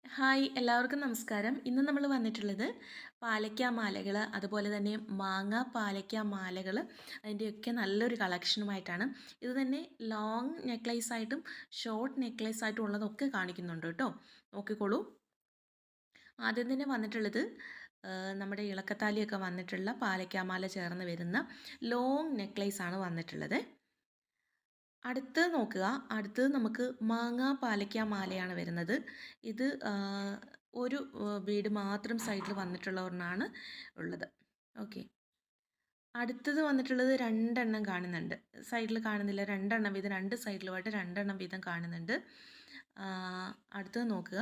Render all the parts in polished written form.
Hi എല്ലാവർക്കും നമസ്കാരം. ഇന്ന് നമ്മൾ വന്നിട്ടുള്ളത് പാലയ്ക്ക മാലകൾ, അതുപോലെ തന്നെ മാങ്ങ പാലയ്ക്ക മാലകൾ, അതിൻ്റെയൊക്കെ നല്ലൊരു കളക്ഷനുമായിട്ടാണ്. ഇത് തന്നെ ലോങ് നെക്ലേസ് ആയിട്ടും ഷോർട്ട് നെക്ലേസ് ആയിട്ടും ഉള്ളതൊക്കെ കാണിക്കുന്നുണ്ട് കേട്ടോ. നോക്കിക്കോളൂ. ആദ്യം തന്നെ വന്നിട്ടുള്ളത് നമ്മുടെ ഇളക്കത്താലിയൊക്കെ വന്നിട്ടുള്ള പാലയ്ക്ക മാല ചേർന്ന് വരുന്ന ലോങ് നെക്ലേസ് ആണ് വന്നിട്ടുള്ളത്. അടുത്തത് നോക്കുക. അടുത്തത് നമുക്ക് മാങ്ങ പാലയ്ക്ക മാലയാണ് വരുന്നത്. ഇത് ഒരു ബീഡ് മാത്രം സൈഡിൽ വന്നിട്ടുള്ള ഒരെണ്ണമാണ് ഉള്ളത്. ഓക്കെ. അടുത്തത് വന്നിട്ടുള്ളത് രണ്ടെണ്ണം കാണുന്നുണ്ട്. സൈഡിൽ കാണുന്നില്ല, രണ്ടെണ്ണം വീതം രണ്ട് സൈഡിലുമായിട്ട് രണ്ടെണ്ണം വീതം കാണുന്നുണ്ട്. അടുത്തത് നോക്കുക.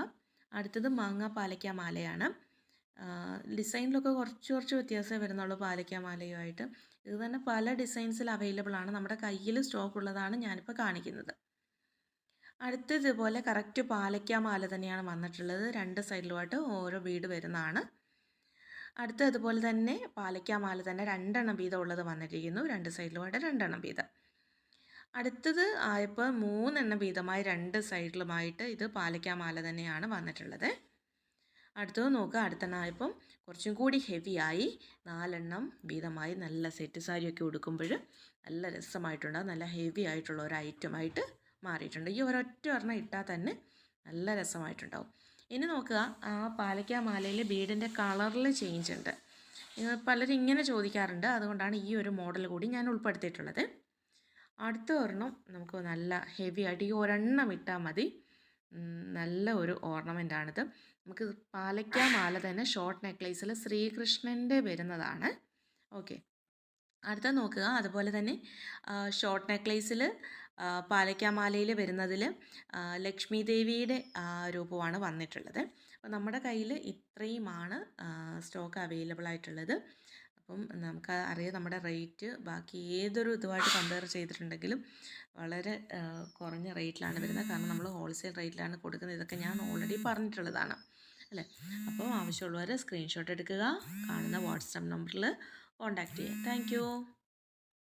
അടുത്തത് മാങ്ങ പാലയ്ക്ക മാലയാണ്. ഡിസൈനിലൊക്കെ കുറച്ച് വ്യത്യാസമേ വരുന്നുള്ളൂ പാലയ്ക്ക മാലയുമായിട്ട്. ഇത് തന്നെ പല ഡിസൈൻസിൽ അവൈലബിൾ ആണ്. നമ്മുടെ കയ്യിൽ സ്റ്റോക്ക് ഉള്ളതാണ് ഞാനിപ്പോൾ കാണിക്കുന്നത്. അടുത്തത് ഇതുപോലെ കറക്റ്റ് പാലയ്ക്ക മാല തന്നെയാണ് വന്നിട്ടുള്ളത്. രണ്ട് സൈഡിലുമായിട്ട് ഓരോ ബീഡ് വരുന്നതാണ്. അടുത്തത് അതുപോലെ തന്നെ പാലയ്ക്ക മാല തന്നെ രണ്ടെണ്ണം വീതം ഉള്ളത് വന്നിരിക്കുന്നു. രണ്ട് സൈഡിലുമായിട്ട് രണ്ടെണ്ണം വീതം. അടുത്തത് ആയപ്പോൾ മൂന്നെണ്ണം വീതമായി രണ്ട് സൈഡിലുമായിട്ട് ഇത് പാലയ്ക്ക മാല തന്നെയാണ് വന്നിട്ടുള്ളത്. അടുത്തത് നോക്കുക. അടുത്തെണ്ണമായപ്പം കുറച്ചും കൂടി ഹെവിയായി നാലെണ്ണം വീതമായി നല്ല സെറ്റ് സാരിയൊക്കെ ഉടുക്കുമ്പോൾ നല്ല രസമായിട്ടുണ്ടാകും. നല്ല ഹെവി ആയിട്ടുള്ള ഒരു ഐറ്റമായിട്ട് മാറിയിട്ടുണ്ട്. ഈ ഒരൊറ്റ ഒരെണ്ണം ഇട്ടാൽ തന്നെ നല്ല രസമായിട്ടുണ്ടാവും. ഇനി നോക്കുക. ആ പാലയ്ക്ക മാലയിൽ ബീഡിൻ്റെ കളറിൽ ചേഞ്ച് ഉണ്ട്. പലരും ഇങ്ങനെ ചോദിക്കാറുണ്ട്. അതുകൊണ്ടാണ് ഈ ഒരു മോഡൽ കൂടി ഞാൻ ഉൾപ്പെടുത്തിയിട്ടുള്ളത്. അടുത്ത ഒരെണ്ണം നമുക്ക് നല്ല ഹെവി ആയിട്ട് ഈ ഒരെണ്ണം ഇട്ടാൽ മതി. നല്ല ഒരു ഓർണമെൻ്റാണിത്. നമുക്ക് പാലയ്ക്ക മാല തന്നെ ഷോർട്ട് നെക്ലേസിൽ ശ്രീകൃഷ്ണൻ്റെ വരുന്നതാണ്. ഓക്കെ. അടുത്ത നോക്കുക. അതുപോലെ തന്നെ ഷോർട്ട് നെക്ലേസിൽ പാലയ്ക്ക മാലയിൽ വരുന്നതിൽ ലക്ഷ്മി ദേവിയുടെ രൂപമാണ് വന്നിട്ടുള്ളത്. അപ്പോൾ നമ്മുടെ കയ്യിൽ ഇത്രയുമാണ് സ്റ്റോക്ക് അവൈലബിൾ ആയിട്ടുള്ളത്. അപ്പം നമുക്ക് അറിയാം നമ്മുടെ റേറ്റ് ബാക്കി ഏതൊരു ഇതുമായിട്ട് കമ്പയർ ചെയ്തിട്ടുണ്ടെങ്കിലും വളരെ കുറഞ്ഞ റേറ്റിലാണ് വരുന്നത്. കാരണം നമ്മൾ ഹോൾസെയിൽ റേറ്റിലാണ് കൊടുക്കുന്നത്. ഇതൊക്കെ ഞാൻ ഓൾറെഡി പറഞ്ഞിട്ടുള്ളതാണ് അല്ലേ. അപ്പോൾ ആവശ്യമുള്ളവർ സ്ക്രീൻഷോട്ട് എടുക്കുക. കാണുന്ന വാട്സാപ്പ് നമ്പറിൽ കോൺടാക്റ്റ് ചെയ്യുക. താങ്ക്